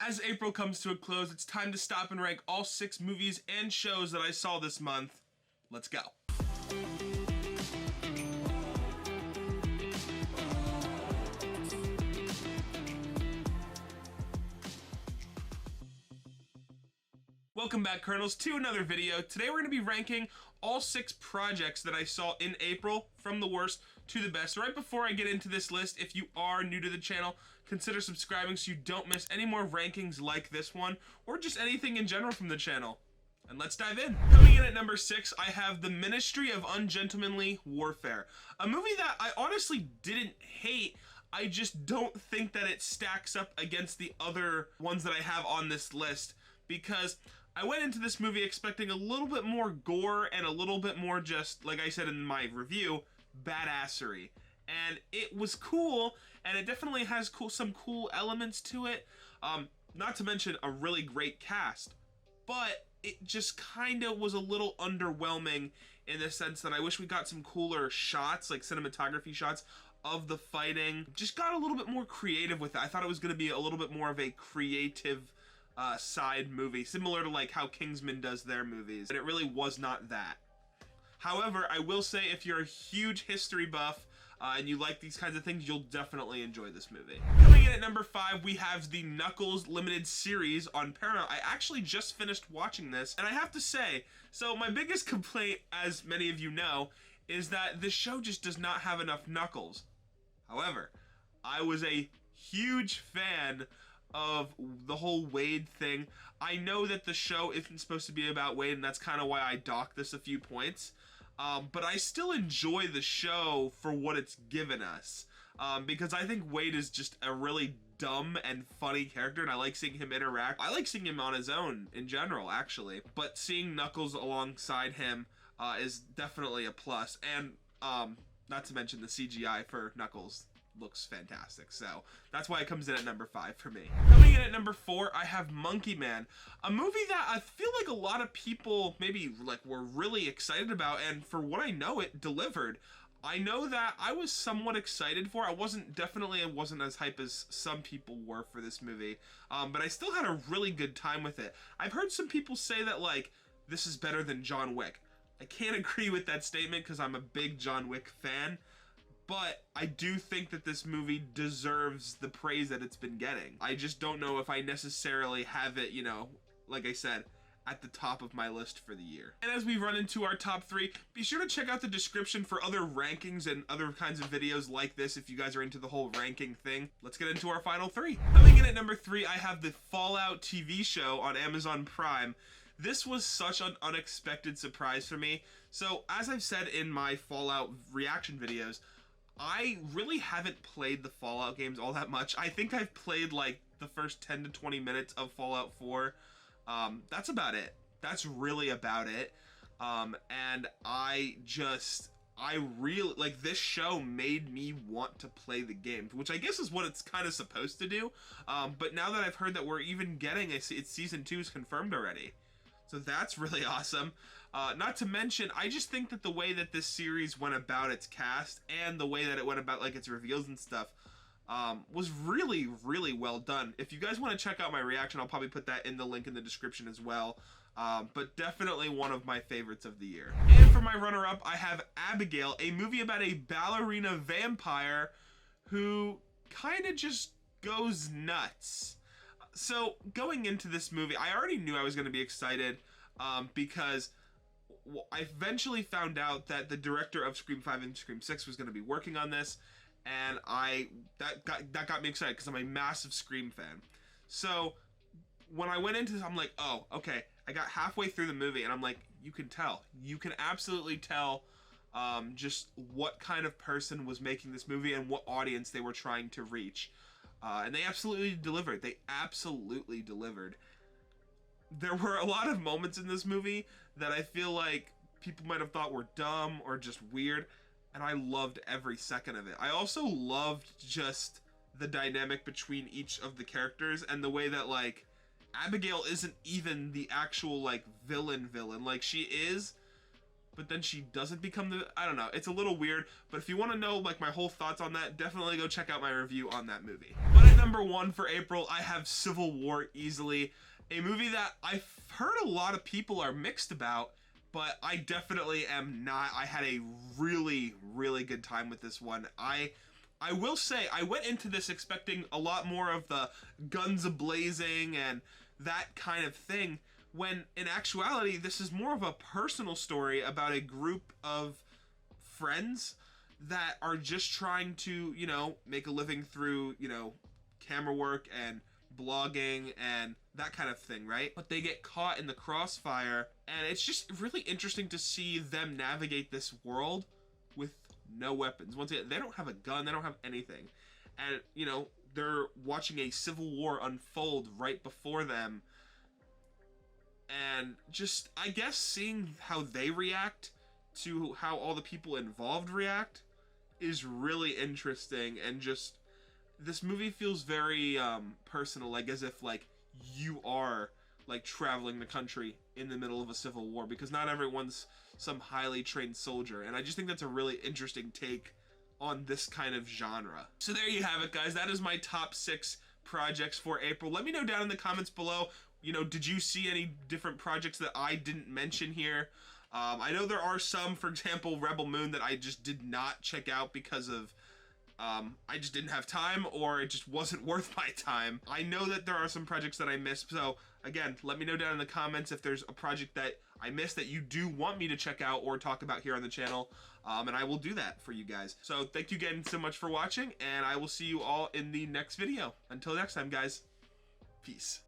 As April comes to a close, it's time to stop and rank all 6 movies and shows that I saw this month. Let's go. Welcome back, Kernels, to another video. Today we're going to be ranking all 6 projects that I saw in April, from the worst to the best. Right before I get into this list, if you are new to the channel, consider subscribing so you don't miss any more rankings like this one, or just anything in general from the channel. And let's dive in. Coming in at number 6, I have The Ministry of Ungentlemanly Warfare. A movie that I honestly didn't hate. I just don't think that it stacks up against the other ones that I have on this list, because I went into this movie expecting a little bit more gore and a little bit more, just like I said in my review, badassery. And it was cool, and it definitely has some cool elements to it. Not to mention a really great cast. But it just kind of was a little underwhelming in the sense that I wish we got some cooler shots, like cinematography shots of the fighting. Just got a little bit more creative with it. I thought it was going to be a little bit more of a creative side movie, similar to like how Kingsman does their movies, and it really was not that. However, I will say if you're a huge history buff and you like these kinds of things, you'll definitely enjoy this movie. Coming in at number 5, we have the Knuckles limited series on Paramount. I actually just finished watching this, and I have to say, so my biggest complaint, as many of you know, is that this show just does not have enough Knuckles. However, I was a huge fan of the whole Wade thing. I know that the show isn't supposed to be about Wade, and that's kind of why I docked this a few points. But I still enjoy the show for what it's given us. Because I think Wade is just a really dumb and funny character, and I like seeing him interact. I like seeing him on his own in general, actually. But seeing Knuckles alongside him is definitely a plus. And not to mention the CGI for Knuckles looks fantastic, so that's why it comes in at number 5 for me. Coming in at number 4, I have Monkey Man, a movie that I feel like a lot of people maybe like were really excited about, and for what I know, it delivered. I know that I was somewhat excited for. I wasn't as hype as some people were for this movie, but I still had a really good time with it. I've heard some people say that like this is better than John Wick. I can't agree with that statement because I'm a big John Wick fan. But I do think that this movie deserves the praise that it's been getting. I just don't know if I necessarily have it, you know, like I said, at the top of my list for the year. And as we run into our top 3, be sure to check out the description for other rankings and other kinds of videos like this if you guys are into the whole ranking thing. Let's get into our final 3. Coming in at number 3, I have the Fallout TV show on Amazon Prime. This was such an unexpected surprise for me. So, as I've said in my Fallout reaction videos, I really haven't played the Fallout games all that much. I think I've played like the first 10 to 20 minutes of Fallout 4. That's about it. That's really about it. And I really, like, this show made me want to play the games, which I guess is what it's kind of supposed to do. But now that I've heard that we're even getting it's season 2 is confirmed already. So that's really awesome. Not to mention, I just think that the way that this series went about its cast and the way that it went about like its reveals and stuff was really, really well done. If you guys want to check out my reaction, I'll probably put that in the link in the description as well. But definitely one of my favorites of the year. And for my runner-up, I have Abigail, a movie about a ballerina vampire who kind of just goes nuts. So going into this movie, I already knew I was going to be excited because I eventually found out that the director of Scream 5 and Scream 6 was going to be working on this, and that got me excited because I'm a massive Scream fan. So when I went into this, I'm like, oh, okay. I got halfway through the movie, and I'm like, you can absolutely tell just what kind of person was making this movie and what audience they were trying to reach. And they absolutely delivered. There were a lot of moments in this movie that I feel like people might have thought were dumb or just weird, and I loved every second of it. I also loved just the dynamic between each of the characters and the way that, like, Abigail isn't even the actual, like, villain. Like, she is, but then she doesn't become the, I don't know, it's a little weird. But if you want to know like my whole thoughts on that, definitely go check out my review on that movie. But at number 1 for April, I have Civil War easily, a movie that I've heard a lot of people are mixed about, but I definitely am not. I had a really, really good time with this one. I will say, I went into this expecting a lot more of the guns a-blazing and that kind of thing, when in actuality, this is more of a personal story about a group of friends that are just trying to, you know, make a living through, you know, camera work and blogging and that kind of thing, right? But they get caught in the crossfire, and it's just really interesting to see them navigate this world with no weapons. Once again, they don't have a gun, they don't have anything. And, you know, they're watching a civil war unfold right before them. And just, I guess, seeing how they react to how all the people involved react is really interesting. And just, this movie feels very personal, like as if like you are like traveling the country in the middle of a civil war, because not everyone's some highly trained soldier. And I just think that's a really interesting take on this kind of genre. So there you have it, guys. That is my top 6 projects for April. Let me know down in the comments below, you know, did you see any different projects that I didn't mention here? I know there are some, for example, Rebel Moon, that I just did not check out because of I just didn't have time, or it just wasn't worth my time. I know that there are some projects that I missed, so again, let me know down in the comments if there's a project that I missed that you do want me to check out or talk about here on the channel, and I will do that for you guys. So thank you again so much for watching, and I will see you all in the next video. Until next time, guys, peace.